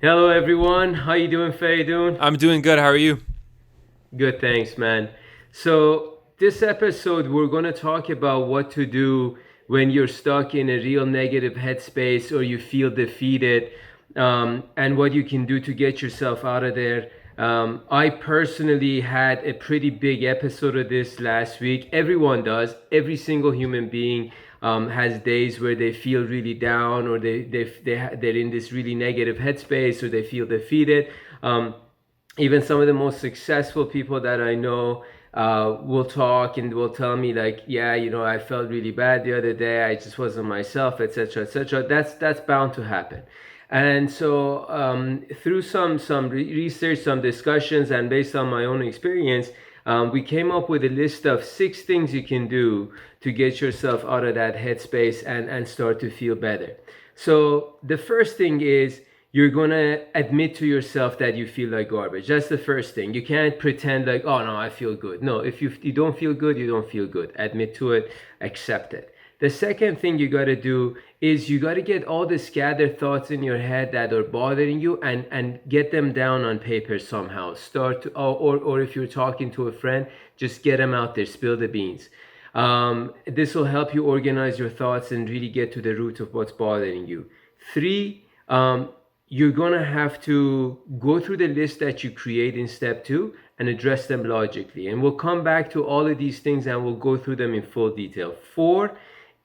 Hello everyone, how you doing, Faye? Doing I'm doing good. How are you? good, thanks, man. So this episode, we're gonna talk about what to do when you're stuck in a real negative headspace or you feel defeated, and what you can do to get yourself out of there. I personally had a pretty big episode of this last week. Everyone does. Every single human being has days where they feel really down, or they're in this really negative headspace, or they feel defeated. Even some of the most successful people that I know will talk and will tell me like, yeah, I felt really bad the other day. I just wasn't myself, etc., etc. That's bound to happen. And so through some research, some discussions, and based on my own experience, we came up with a list of 6 things you can do to get yourself out of that headspace and start to feel better. So the first thing is you're gonna admit to yourself that you feel like garbage. That's the first thing. You can't pretend like, oh no, I feel good. No, if you don't feel good, you don't feel good. Admit to it, accept it. The second thing you gotta do is you gotta get all the scattered thoughts in your head that are bothering you and get them down on paper somehow. Start to, or if you're talking to a friend, just get them out there, spill the beans. This will help you organize your thoughts and really get to the root of what's bothering you. Three, you're gonna have to go through the list that you create in step two and address them logically. And we'll come back to all of these things and we'll go through them in full detail. Four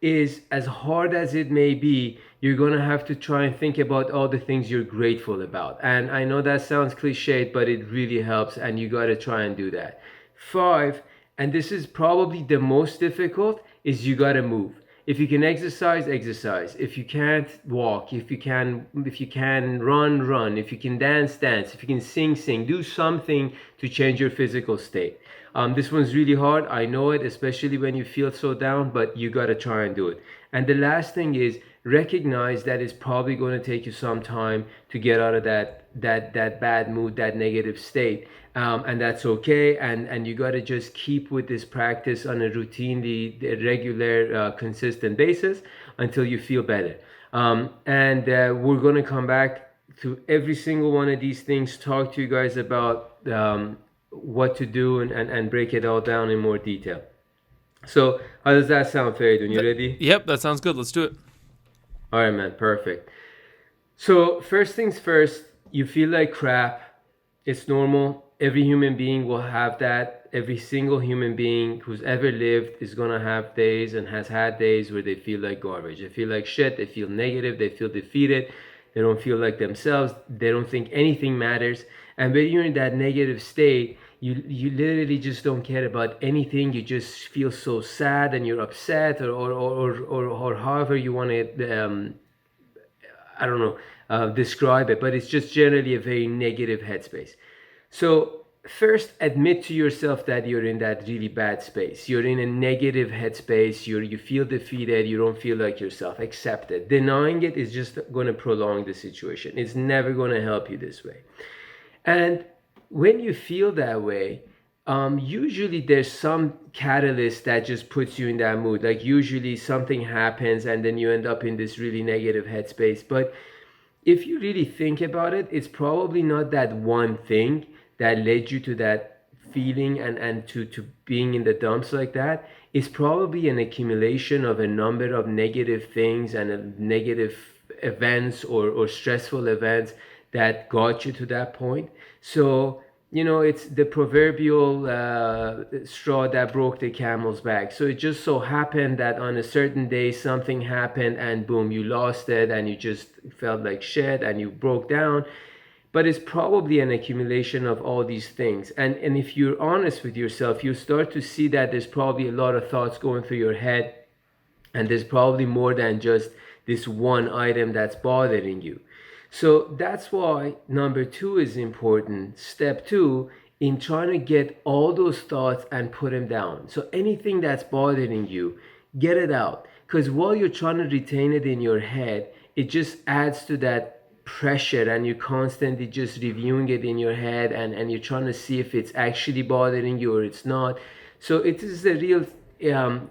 is, as hard as it may be, you're gonna have to try and think about all the things you're grateful about. And I know that sounds cliched, but it really helps, and you gotta try and do that. Five, and this is probably the most difficult, is you gotta move. If you can exercise, exercise. If you can't, walk. If you can run, run. If you can dance, dance. If you can sing, sing. Do something to change your physical state. This one's really hard, I know it, especially when you feel so down, but you gotta try and do it. And the last thing is, recognize that it's probably going to take you some time to get out of that bad mood, that negative state, and that's okay. And you got to just keep with this practice on a routinely, regular, consistent basis until you feel better. And we're going to come back to every single one of these things, talk to you guys about what to do, and break it all down in more detail. So how does that sound, Faridun? You ready? Yep, that sounds good. Let's do it. All right, man. Perfect. So, first things first, you feel like crap. It's normal. Every human being will have that. Every single human being who's ever lived is going to have days and has had days where they feel like garbage. They feel like shit. They feel negative. They feel defeated. They don't feel like themselves. They don't think anything matters. And when you're in that negative state, you literally just don't care about anything. You just feel so sad and you're upset, or however you want to I don't know, describe it, but it's just generally a very negative headspace. So, first, admit to yourself that you're in that really bad space. You're in a negative headspace. You feel defeated. You don't feel like yourself. Accept it. Denying it is just going to prolong the situation. It's never going to help you this way. And when you feel that way, usually there's some catalyst that just puts you in that mood. Like usually something happens and then you end up in this really negative headspace. But if you really think about it, it's probably not that one thing that led you to that feeling and to being in the dumps like that. It's probably an accumulation of a number of negative things and negative events, or stressful events that got you to that point. So, it's the proverbial straw that broke the camel's back. So it just so happened that on a certain day something happened and boom, you lost it and you just felt like shit and you broke down. But it's probably an accumulation of all these things. And if you're honest with yourself, you start to see that there's probably a lot of thoughts going through your head, and there's probably more than just this one item that's bothering you. So that's why number two is important. Step two, in trying to get all those thoughts and put them down. So anything that's bothering you, get it out. Because while you're trying to retain it in your head, it just adds to that pressure, and you're constantly just reviewing it in your head, and you're trying to see if it's actually bothering you or it's not. So it is a real um,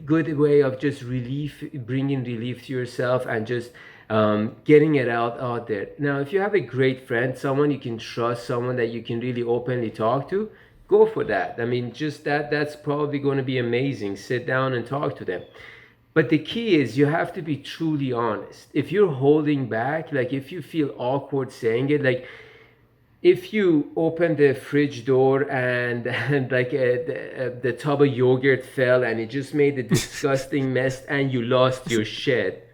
good way of just relief, bringing relief to yourself and just getting it out there. Now, if you have a great friend, someone you can trust, someone that you can really openly talk to, go for that. I mean, just that's probably going to be amazing. Sit down and talk to them. But the key is you have to be truly honest. If you're holding back, like if you feel awkward saying it, like if you open the fridge door and like the tub of yogurt fell and it just made a disgusting mess and you lost your shit,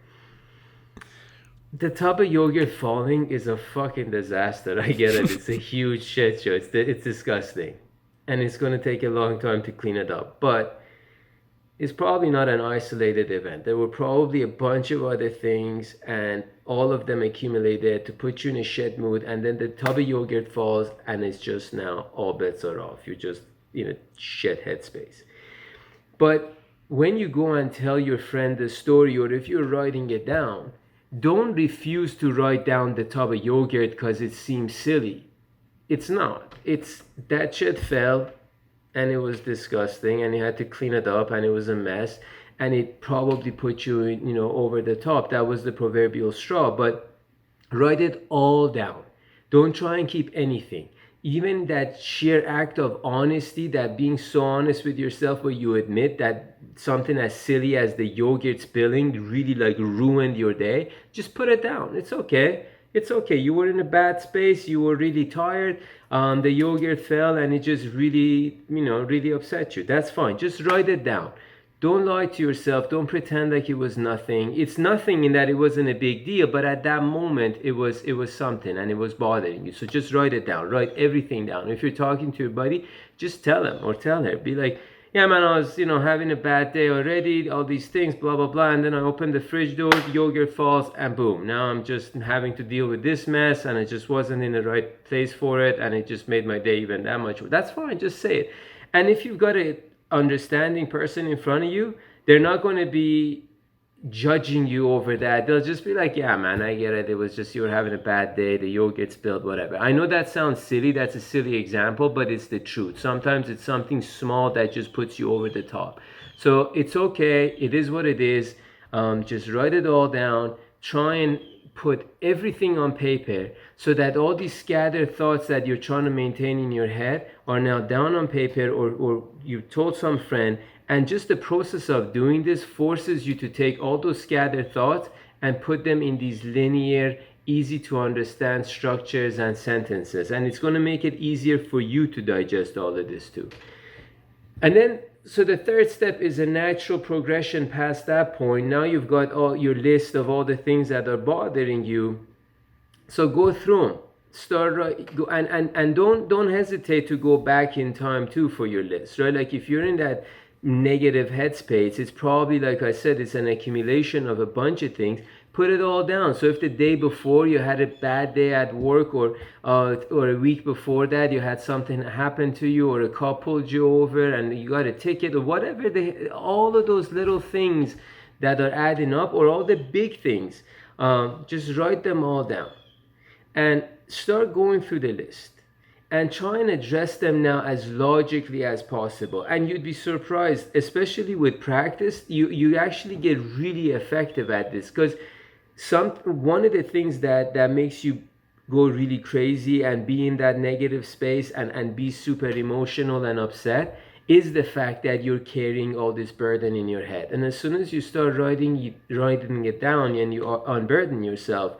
the tub of yogurt falling is a fucking disaster. I get it. It's a huge shit show. It's disgusting. And it's going to take a long time to clean it up. But it's probably not an isolated event. There were probably a bunch of other things, and all of them accumulated to put you in a shit mood. And then the tub of yogurt falls, and it's just now all bets are off. You're just in a shit headspace. But when you go and tell your friend the story, or if you're writing it down, don't refuse to write down the tub of yogurt because it seems silly. It's not. It's that shit fell and it was disgusting and you had to clean it up and it was a mess and it probably put you, over the top. That was the proverbial straw. But write it all down. Don't try and keep anything. Even that sheer act of honesty, that being so honest with yourself where you admit that something as silly as the yogurt spilling really like ruined your day, just put it down. It's okay. It's okay. You were in a bad space. You were really tired. The yogurt fell and it just really, really upset you. That's fine. Just write it down. Don't lie to yourself. Don't pretend like it was nothing. It's nothing in that it wasn't a big deal, but at that moment it was something and it was bothering you. So just write it down. Write everything down. If you're talking to your buddy, just tell him or tell her. Be like, yeah, man, I was, having a bad day already, all these things, blah, blah, blah. And then I opened the fridge door, yogurt falls, and boom. Now I'm just having to deal with this mess, and I just wasn't in the right place for it, and it just made my day even that much worse. That's fine, just say it. And if you've got a understanding person in front of you, they're not going to be judging you over that. They'll just be like, yeah, man, I get it. It was just you were having a bad day, the yogurt spilled, whatever. I know that sounds silly. That's a silly example, but it's the truth. Sometimes it's something small that just puts you over the top. So it's okay. It is what it is. Just write it all down. Try and put everything on paper so that all these scattered thoughts that you're trying to maintain in your head are now down on paper, or you told some friend. And just the process of doing this forces you to take all those scattered thoughts and put them in these linear, easy to understand structures and sentences. And it's going to make it easier for you to digest all of this too. And then, so the third step is a natural progression past that point. Now you've got all your list of all the things that are bothering you. So go through them. Start go and don't hesitate to go back in time too for your list, right? Like if you're in that negative headspace, it's probably, like I said, it's an accumulation of a bunch of things. Put it all down. So if the day before you had a bad day at work, or a week before that you had something happen to you, or a car pulled you over and you got a ticket, or whatever, all of those little things that are adding up, or all the big things, just write them all down and start going through the list and try and address them now as logically as possible. And you'd be surprised, especially with practice, you actually get really effective at this. Because one of the things that makes you go really crazy and be in that negative space and be super emotional and upset is the fact that you're carrying all this burden in your head. And as soon as you start writing it down and you unburden yourself,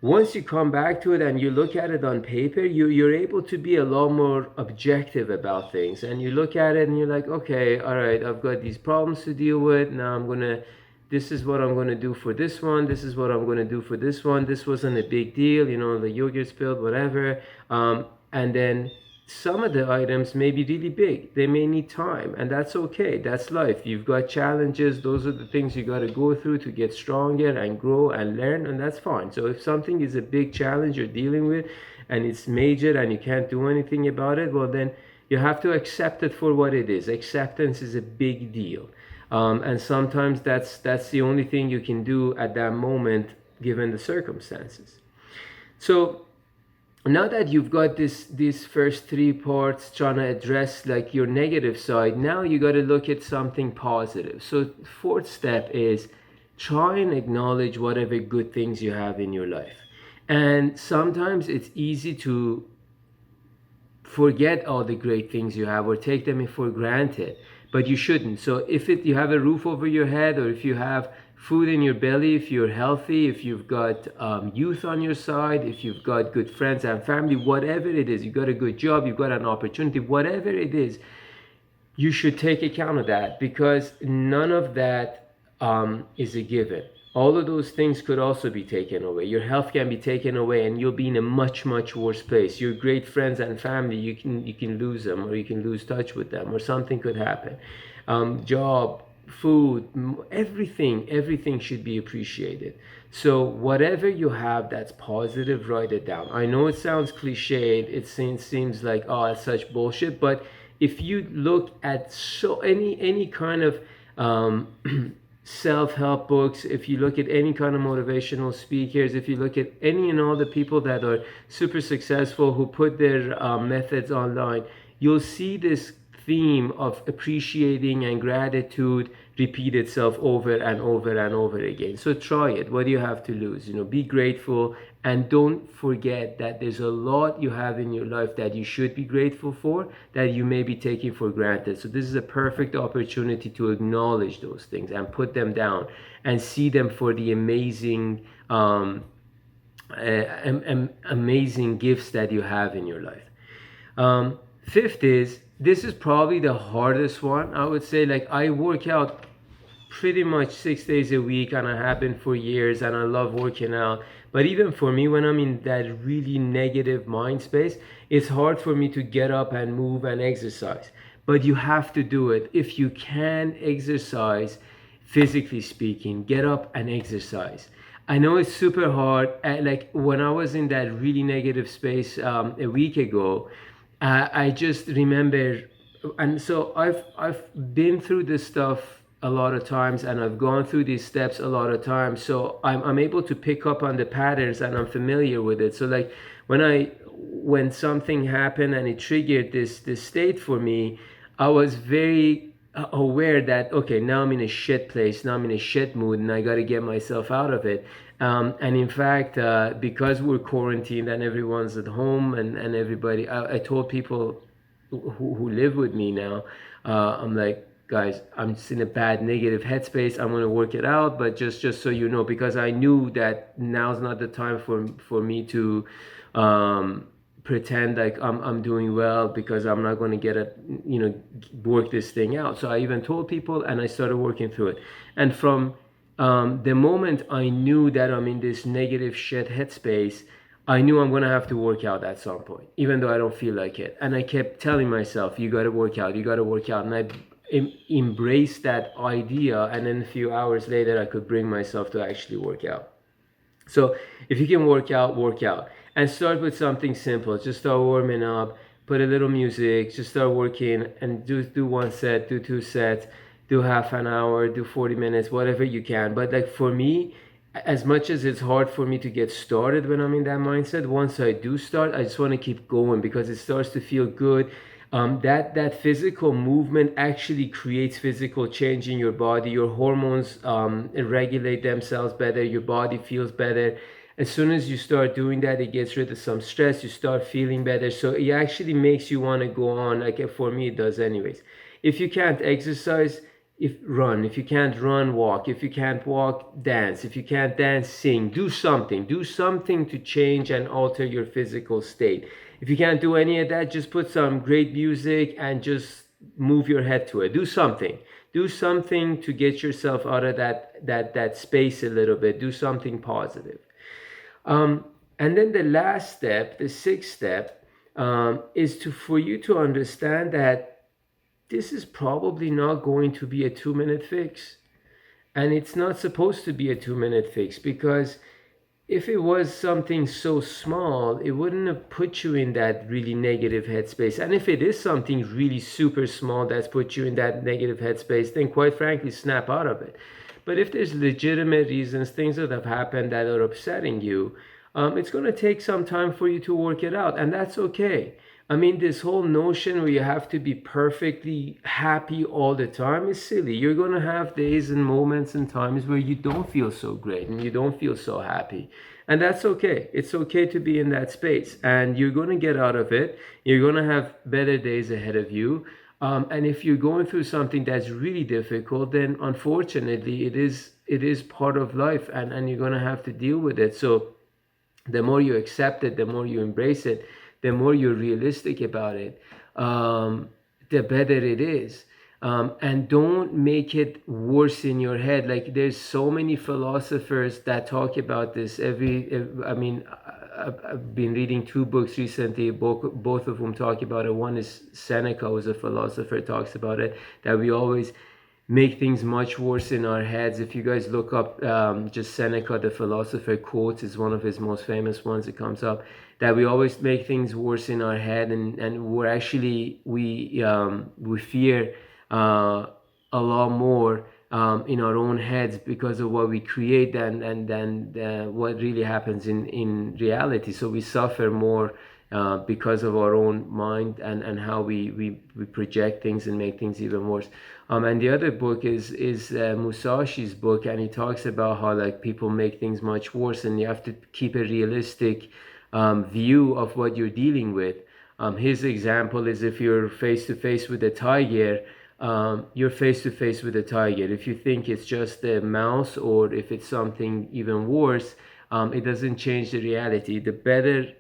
once you come back to it and you look at it on paper, you're able to be a lot more objective about things. And you look at it and you're like, okay, all right, I've got these problems to deal with. Now this is what I'm going to do for this one. This is what I'm going to do for this one. This wasn't a big deal, the yogurt spilled, whatever. And then some of the items may be really big. They may need time, and that's okay. That's life. You've got challenges. Those are the things you got to go through to get stronger and grow and learn, and that's fine. So if something is a big challenge you're dealing with and it's major and you can't do anything about it, well, then you have to accept it for what it is. Acceptance is a big deal. And sometimes that's the only thing you can do at that moment given the circumstances. So now that you've got these first three parts trying to address like your negative side, now you got to look at something positive. So fourth step is try and acknowledge whatever good things you have in your life. And sometimes it's easy to forget all the great things you have or take them for granted, but you shouldn't. So if you have a roof over your head, or if you have food in your belly, if you're healthy, if you've got youth on your side, if you've got good friends and family, whatever it is, you got a good job, you've got an opportunity, whatever it is, you should take account of that, because none of that is a given. All of those things could also be taken away. Your health can be taken away, and you'll be in a much worse place. Your great friends and family, you can lose them, or you can lose touch with them, or something could happen. Job, food, everything should be appreciated. So whatever you have that's positive, write it down. I know it sounds cliched. It seems like, oh, it's such bullshit, but if you look at any kind of self-help books, if you look at any kind of motivational speakers, if you look at any and all the people that are super successful who put their methods online, you'll see this theme of appreciating and gratitude repeat itself over and over and over again. So try it. What do you have to lose? Be grateful, and don't forget that there's a lot you have in your life that you should be grateful for, that you may be taking for granted. So this is a perfect opportunity to acknowledge those things and put them down and see them for the amazing gifts that you have in your life. Fifth is, this is probably the hardest one. I would say, like, I work out pretty much 6 days a week, and I have been for years, and I love working out. But even for me, when I'm in that really negative mind space, it's hard for me to get up and move and exercise. But you have to do it. If you can exercise, physically speaking, get up and exercise. I know it's super hard. Like when I was in that really negative space a week ago, I just remember, and so I've been through this stuff a lot of times, and I've gone through these steps a lot of times. So I'm able to pick up on the patterns, and I'm familiar with it. So like when something happened and it triggered this state for me, I was very aware that, okay, now I'm in a shit place, now I'm in a shit mood, and I got to get myself out of it. And in fact, because we're quarantined and everyone's at home, and everybody, I told people who live with me now, I'm like, guys, I'm just in a bad negative headspace. I'm going to work it out, but just so you know, because I knew that now's not the time for me to pretend like I'm doing well, because I'm not going to get work this thing out. So I even told people, and I started working through it. And from the moment I knew that I'm in this negative shit headspace, I knew I'm going to have to work out at some point, even though I don't feel like it. And I kept telling myself, you got to work out, you got to work out. And I embraced that idea. And then a few hours later, I could bring myself to actually work out. So if you can work out, work out. And start with something simple. Just start warming up, put a little music, just start working, and do one set, do two sets, do half an hour, do 40 minutes, whatever you can. But like for me, as much as it's hard for me to get started when I'm in that mindset, once I do start, I just want to keep going, because it starts to feel good. That physical movement actually creates physical change in your body. Your hormones regulate themselves better. Your body feels better. As soon as you start doing that, it gets rid of some stress. You start feeling better. So it actually makes you want to go on. Like for me, it does anyways. If you can't exercise, run. If you can't run, walk. If you can't walk, dance. If you can't dance, sing. Do something to change and alter your physical state. If you can't do any of that, just put some great music and just move your head to it. Do something to get yourself out of that space a little bit. Do something positive. And then the last step, the sixth step, is for you to understand that this is probably not going to be a 2-minute fix. And it's not supposed to be a 2-minute fix, because if it was something so small, it wouldn't have put you in that really negative headspace. And if it is something really super small that's put you in that negative headspace, then quite frankly, snap out of it. But if there's legitimate reasons, things that have happened that are upsetting you, it's going to take some time for you to work it out, and that's okay. I mean, this whole notion where you have to be perfectly happy all the time is silly. You're going to have days and moments and times where you don't feel so great and you don't feel so happy. And that's okay. It's okay to be in that space. And you're going to get out of it. You're going to have better days ahead of you. And if you're going through something that's really difficult, then unfortunately it is part of life, and you're going to have to deal with it. So the more you accept it, the more you embrace it, the more you're realistic about it, the better it is. And don't make it worse in your head. Like, there's so many philosophers that talk about this. I mean, I've been reading two books recently, both of whom talk about it. One is Seneca, who's a philosopher, talks about it, that we always make things much worse in our heads. If you guys look up just Seneca, the philosopher, quotes is one of his most famous ones. It comes up that we always make things worse in our head, and we're actually we fear a lot more in our own heads because of what we create than what really happens in reality. So we suffer more because of our own mind and how we project things and make things even worse. And the other book is Musashi's book, and he talks about how, like, people make things much worse, and you have to keep a realistic view of what you're dealing with. His example is, if you're face to face with a tiger, you're face to face with a tiger. If you think it's just a mouse, or if it's something even worse, it doesn't change the reality. The better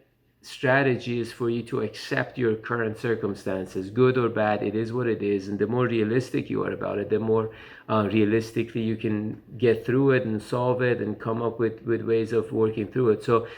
strategy is for you to accept your current circumstances, good or bad. It is what it is, and the more realistic you are about it, the more realistically you can get through it and solve it and come up with ways of working through it. So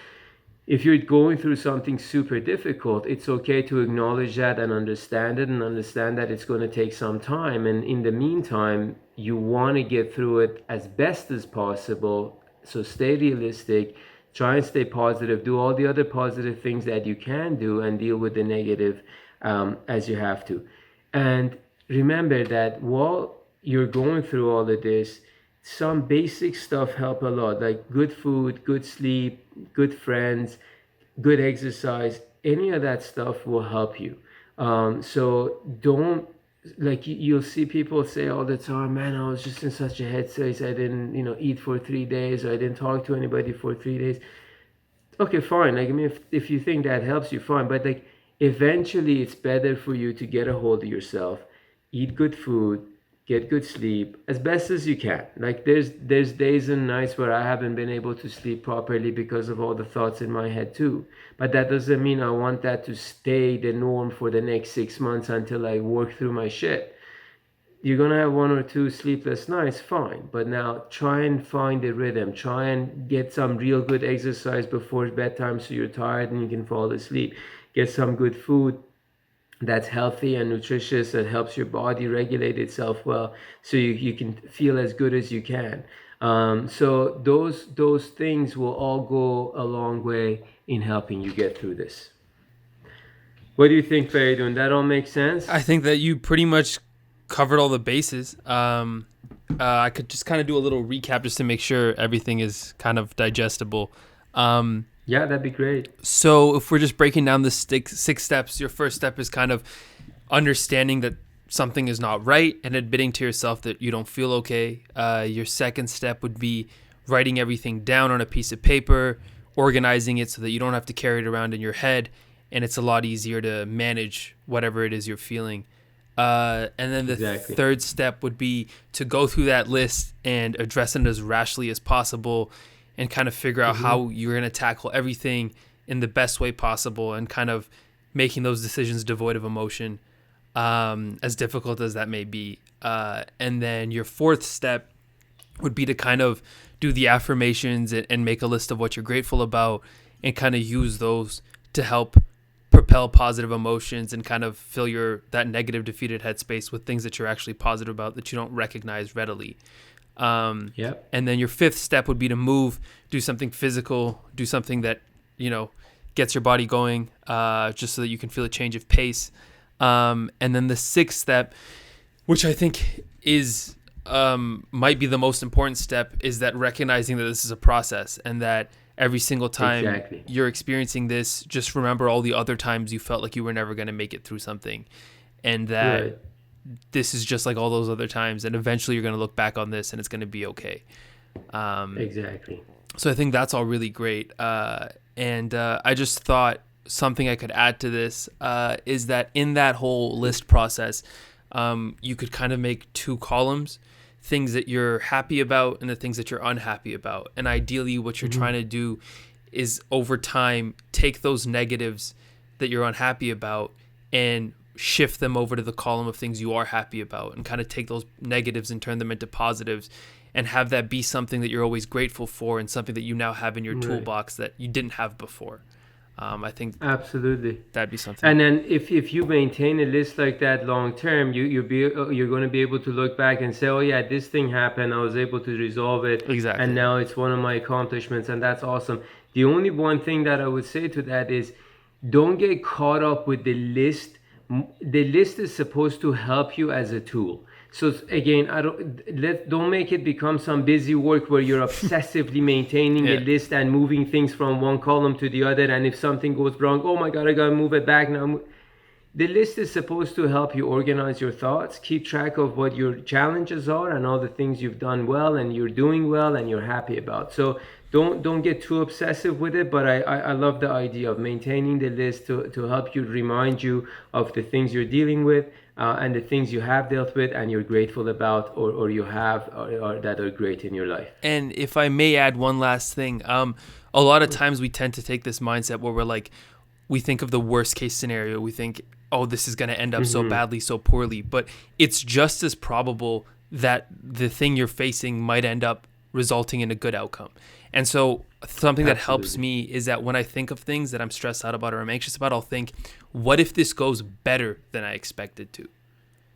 if you're going through something super difficult, it's okay to acknowledge that and understand it, and understand that it's going to take some time. And in the meantime, you want to get through it as best as possible. So stay realistic, try and stay positive, do all the other positive things that you can do, and deal with the negative as you have to. And remember that while you're going through all of this, some basic stuff help a lot, like good food, good sleep, good friends, good exercise. Any of that stuff will help you. So don't, like, you'll see people say all the time, man, I was just in such a headspace, I didn't eat for 3 days, or I didn't talk to anybody for 3 days. Okay, fine. Like, I mean, if you think that helps you, fine. But, like, eventually it's better for you to get a hold of yourself, eat good food, get good sleep as best as you can. Like, there's days and nights where I haven't been able to sleep properly because of all the thoughts in my head too. But that doesn't mean I want that to stay the norm for the next 6 months until I work through my shit. You're gonna have one or two sleepless nights, fine, but now try and find a rhythm. Try and get some real good exercise before bedtime, so you're tired and you can fall asleep. Get some good food that's healthy and nutritious, that helps your body regulate itself well, so you can feel as good as you can. So those things will all go a long way in helping you get through this. What do you think, Feridun? That all makes sense? I think that you pretty much covered all the bases. I could just kind of do a little recap just to make sure everything is kind of digestible. Yeah, that'd be great. So if we're just breaking down the six steps, your first step is kind of understanding that something is not right and admitting to yourself that you don't feel okay. Your second step would be writing everything down on a piece of paper, organizing it so that you don't have to carry it around in your head, and it's a lot easier to manage whatever it is you're feeling. And then the Exactly. third step would be to go through that list and address it as rationally as possible, and kind of figure out how you're going to tackle everything in the best way possible, and kind of making those decisions devoid of emotion, as difficult as that may be. And then your fourth step would be to kind of do the affirmations and make a list of what you're grateful about, and kind of use those to help propel positive emotions and kind of fill that negative defeated headspace with things that you're actually positive about that you don't recognize readily. Yep. And then your fifth step would be to move, do something physical, do something that, gets your body going, just so that you can feel a change of pace. And then the sixth step, which I think might be the most important step, is that recognizing that this is a process, and that every single time Exactly. you're experiencing this, just remember all the other times you felt like you were never going to make it through something, and that Right. this is just like all those other times, and eventually you're going to look back on this and it's going to be okay. Exactly. So I think that's all really great. And I just thought something I could add to this is that in that whole list process, you could kind of make two columns: things that you're happy about and the things that you're unhappy about. And ideally, what you're trying to do is over time take those negatives that you're unhappy about and shift them over to the column of things you are happy about, and kind of take those negatives and turn them into positives, and have that be something that you're always grateful for and something that you now have in your Right. toolbox that you didn't have before. I think Absolutely. that'd be something. And then if you maintain a list like that long term, you're going to be able to look back and say, oh yeah, this thing happened. I was able to resolve it, Exactly. and now it's one of my accomplishments, and that's awesome. The only one thing that I would say to that is, don't get caught up with the list. The list is supposed to help you as a tool. So again, don't make it become some busy work where you're obsessively maintaining a Yeah. list and moving things from one column to the other. And if something goes wrong, oh my god, I gotta move it back now. The list is supposed to help you organize your thoughts, keep track of what your challenges are and all the things you've done well and you're doing well and you're happy about. So don't get too obsessive with it, but I love the idea of maintaining the list to help you, remind you of the things you're dealing with, and the things you have dealt with and you're grateful about, or you have, or that are great in your life. And if I may add one last thing, a lot of times we tend to take this mindset where we're like, we think of the worst case scenario. We think, oh, this is going to end up so badly, so poorly. But it's just as probable that the thing you're facing might end up resulting in a good outcome. And so something that helps me is that when I think of things that I'm stressed out about or I'm anxious about, I'll think, what if this goes better than I expected to?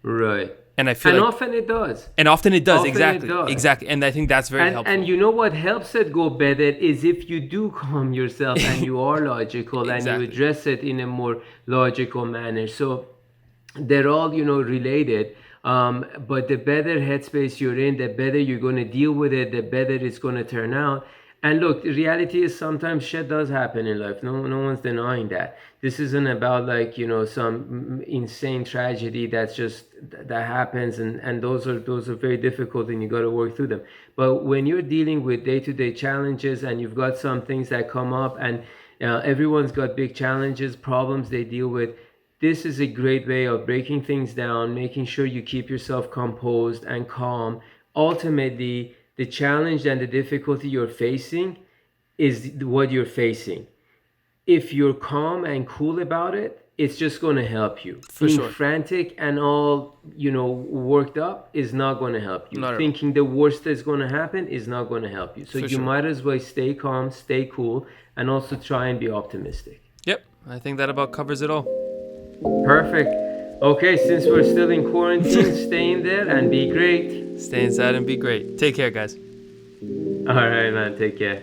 Right. And I feel And like, often it does. and often it does. Often it Exactly. does. Exactly. And I think that's very helpful. And you know what helps it go better is if you do calm yourself and you are logical and Exactly. you address it in a more logical manner. So they're all, related. But the better headspace you're in, the better you're going to deal with it, the better it's going to turn out. And look, the reality is sometimes shit does happen in life. No one's denying that. This isn't about like, some insane tragedy that happens, and those are very difficult and you got to work through them. But when you're dealing with day-to-day challenges and you've got some things that come up, and everyone's got big challenges, problems they deal with, this is a great way of breaking things down, making sure you keep yourself composed and calm. Ultimately, the challenge and the difficulty you're facing is what you're facing. If you're calm and cool about it, it's just going to help you. For Being sure. frantic and all, worked up is not going to help you. Not at all. Thinking the worst is going to happen is not going to help you. So For you sure. might as well stay calm, stay cool, and also try and be optimistic. Yep. I think that about covers it all. Perfect. Okay, since we're still in quarantine, stay in there and be great. Stay inside and be great. Take care, guys. All right, man. Take care.